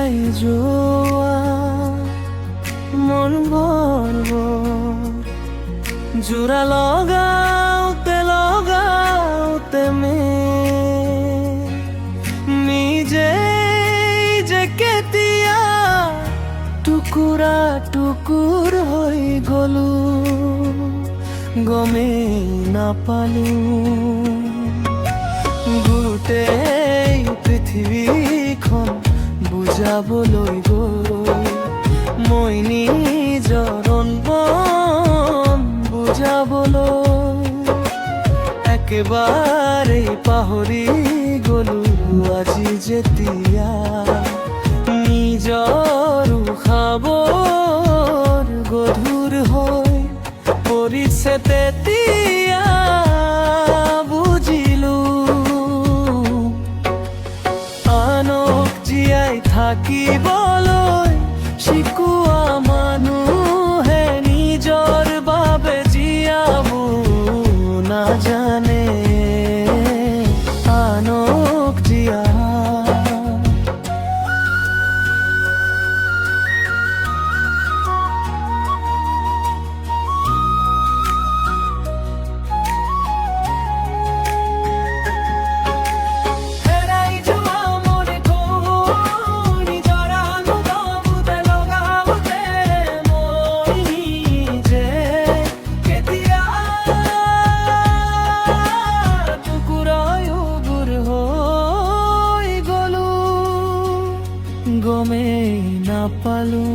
নাই যোৱা মন বৰব জোৰা লগাওঁতে লগাওঁতে নিজেই যে কেতিয়া টুকুৰা টুকুৰ হৈ গলো গমেই নাপালো গোটেই পৃথিৱীখন বুজাবলৈ গৈ মই নিজৰ মন বুজাবলৈ একেবাৰে পাহৰি গলো আজি যেতিয়া নিজৰ উশাহবোৰ গধুৰ হৈ পৰিছে তেতিয়া বুজিলো আনক জীয়াই থাকিবলৈ শিকোৱা মানুহে নিজৰ বাবে জীয়াব নাজানে আনক জীয়া গমেই নাপালো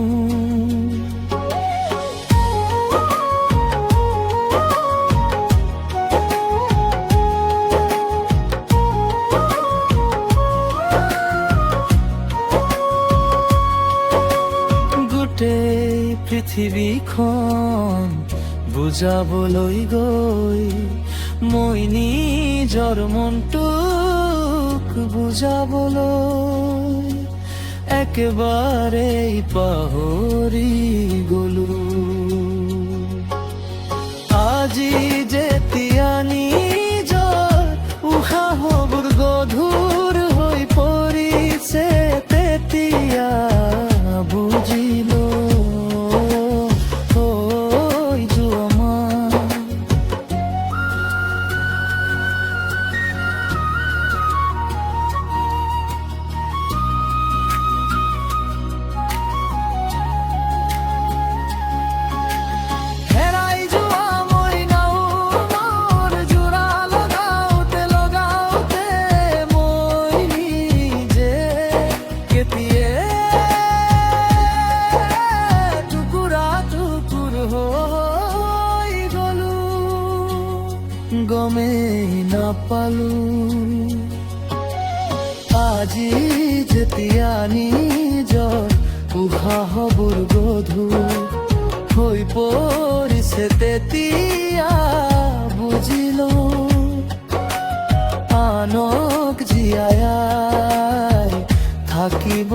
গোটেই পৃথিৱীখন বুজাবলৈ গৈ মই নিজৰ মনটোক বুজাবলৈ একেবাৰেই পাহৰি গলো আজি যেতিয়া নিজৰ উশাহবোৰ গধুৰ হৈ পৰিছে তেতিয়া বুজিলো গমেই নাপালো আজি যেতিয়া নিজৰ উশাহবোৰ গধুৰ হৈ পৰিছে তেতিয়া বুজিলো আনক জীয়াই থাকিব